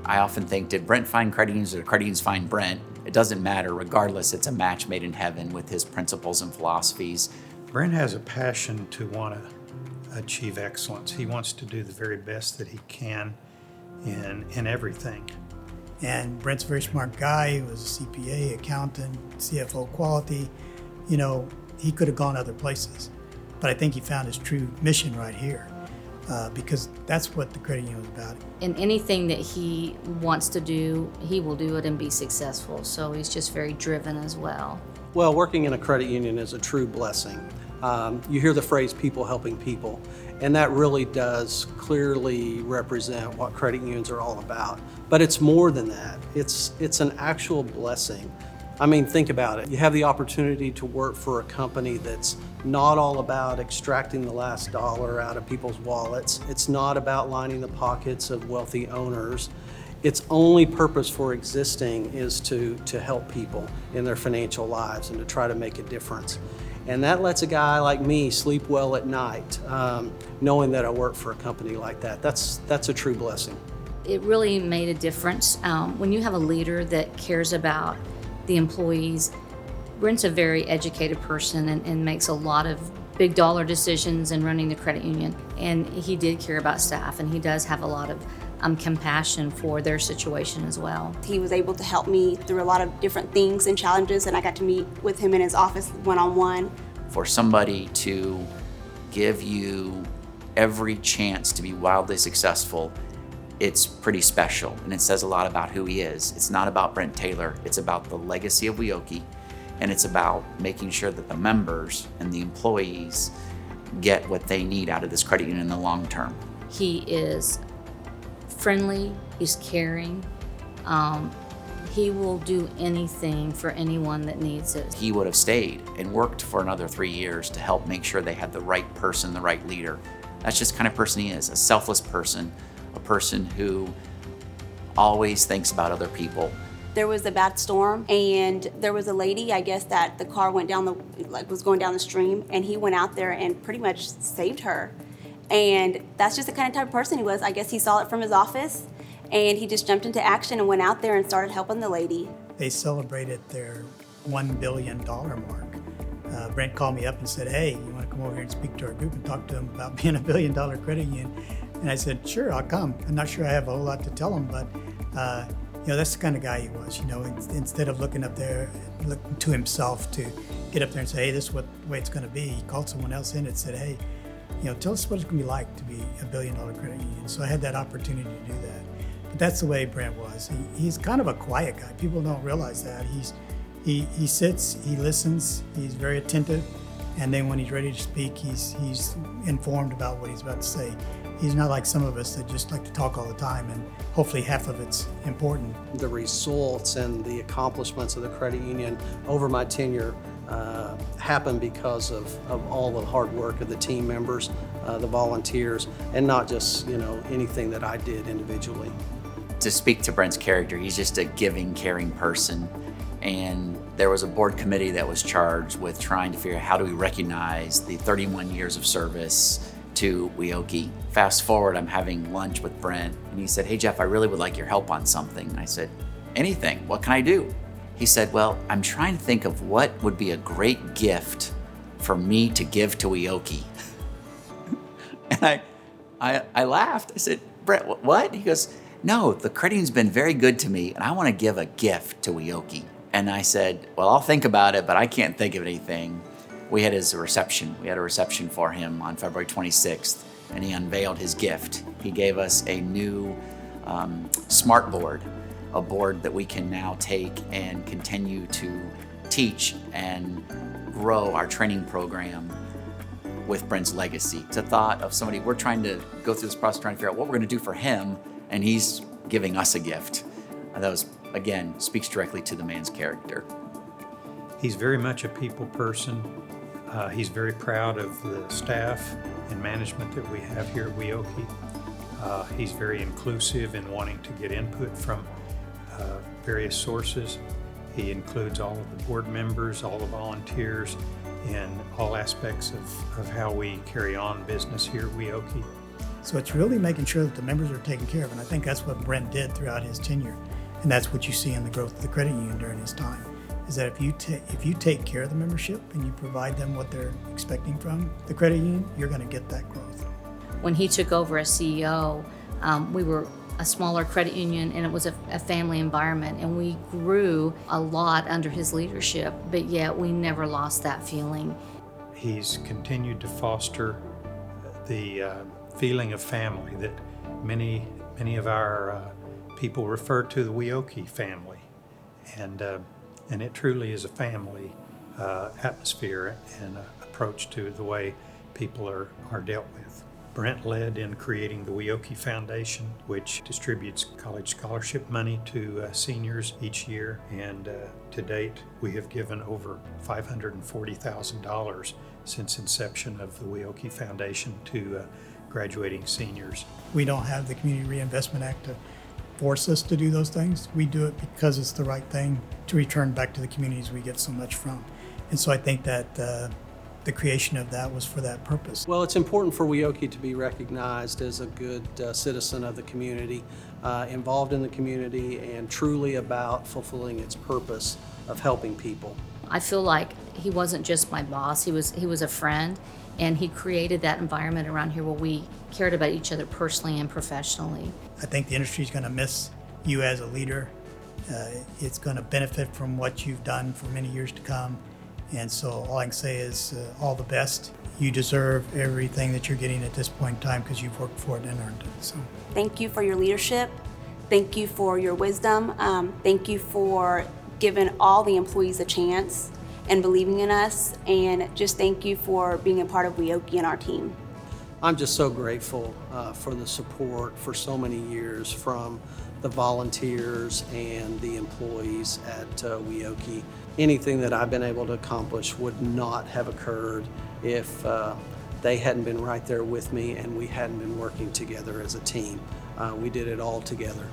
I often think, did Brent find credit unions or did credit unions find Brent? It doesn't matter. Regardless, it's a match made in heaven with his principles and philosophies. Brent has a passion to want to achieve excellence. He wants to do the very best that he can in everything. And Brent's a very smart guy. He was a CPA, accountant, CFO quality. You know, he could have gone other places. But I think he found his true mission right here because that's what the credit union is about. In anything that he wants to do, he will do it and be successful. So he's just very driven as well. Well, working in a credit union is a true blessing. You hear the phrase people helping people, and that really does clearly represent what credit unions are all about. But it's more than that. It's an actual blessing. I mean, think about it. You have the opportunity to work for a company that's not all about extracting the last dollar out of people's wallets. It's not about lining the pockets of wealthy owners. Its only purpose for existing is to help people in their financial lives and to try to make a difference. And that lets a guy like me sleep well at night, knowing that I work for a company like that. That's a true blessing. It really made a difference. When you have a leader that cares about the employees, Brent's a very educated person and makes a lot of big dollar decisions in running the credit union. And he did care about staff, and he does have a lot of compassion for their situation as well. He was able to help me through a lot of different things and challenges, and I got to meet with him in his office one-on-one. For somebody to give you every chance to be wildly successful, it's pretty special, and it says a lot about who he is. It's not about Brent Taylor, it's about the legacy of Weokie, and it's about making sure that the members and the employees get what they need out of this credit union in the long term. He is friendly, he's caring. He will do anything for anyone that needs it. He would have stayed and worked for another 3 years to help make sure they had the right person, the right leader. That's just the kind of person he is, a selfless person, a person who always thinks about other people. There was a bad storm, and there was a lady, I guess, that the car went down was going down the stream, and he went out there and pretty much saved her. And that's just the kind of type of person he was. I guess he saw it from his office, and he just jumped into action and went out there and started helping the lady. They celebrated their $1 billion mark. Brent called me up and said, hey, you want to come over here and speak to our group and talk to them about being $1 billion credit union? And I said, sure, I'll come. I'm not sure I have a whole lot to tell them, but that's the kind of guy he was. Instead of looking up there, looking to himself to get up there and say, hey, this is the way it's going to be, he called someone else in and said, hey, tell us what it's going to be like to be $1 billion credit union. So I had that opportunity to do that. But that's the way Brent was. He's kind of a quiet guy. People don't realize that. He sits, he listens, he's very attentive, and then when he's ready to speak, he's informed about what he's about to say. He's not like some of us that just like to talk all the time, and hopefully half of it's important. The results and the accomplishments of the credit union over my tenure happened because of all the hard work of the team members, the volunteers, and not just anything that I did individually. To speak to Brent's character, he's just a giving, caring person. And there was a board committee that was charged with trying to figure out how do we recognize the 31 years of service to Weokie. Fast forward, I'm having lunch with Brent, and he said, hey Jeff, I really would like your help on something. And I said, anything, what can I do? He said, well, I'm trying to think of what would be a great gift for me to give to Weokie. And I laughed. I said, Brent, what? He goes, no, the credit union's been very good to me, and I want to give a gift to Weokie. And I said, well, I'll think about it, but I can't think of anything. We had his reception. We had a reception for him on February 26th, and he unveiled his gift. He gave us a new smart board, a board that we can now take and continue to teach and grow our training program with Brent's legacy. It's a thought of somebody, we're trying to go through this process, trying to figure out what we're going to do for him, and he's giving us a gift. And that was, again, speaks directly to the man's character. He's very much a people person. He's very proud of the staff and management that we have here at Weokie. He's very inclusive in wanting to get input from various sources. He includes all of the board members, all the volunteers, in all aspects of how we carry on business here at Weokie. So it's really making sure that the members are taken care of. And I think that's what Brent did throughout his tenure. And that's what you see in the growth of the credit union during his time, is that if you take care of the membership and you provide them what they're expecting from the credit union, you're going to get that growth. When he took over as CEO, we were a smaller credit union, and it was a family environment, and we grew a lot under his leadership, but yet we never lost that feeling. He's continued to foster the feeling of family that many of our people refer to the Weokie family, and it truly is a family atmosphere and approach to the way people are dealt with. Brent led in creating the Weokie Foundation, which distributes college scholarship money to seniors each year, and to date we have given over $540,000 since inception of the Weokie Foundation to graduating seniors. We don't have the Community Reinvestment Act to force us to do those things. We do it because it's the right thing to return back to the communities we get so much from. And so I think that the creation of that was for that purpose. Well, it's important for Weokie to be recognized as a good citizen of the community, involved in the community, and truly about fulfilling its purpose of helping people. I feel like he wasn't just my boss, he was a friend, and he created that environment around here where we cared about each other personally and professionally. I think the industry is going to miss you as a leader. It's going to benefit from what you've done for many years to come. And so all I can say is all the best. You deserve everything that you're getting at this point in time because you've worked for it and earned it. So Thank you for your leadership. Thank you for your wisdom. Thank you for giving all the employees a chance and believing in us. And just thank you for being a part of Weokie and our team. I'm just so grateful for the support for so many years from the volunteers and the employees at Weokie. Anything that I've been able to accomplish would not have occurred if they hadn't been right there with me and we hadn't been working together as a team. We did it all together.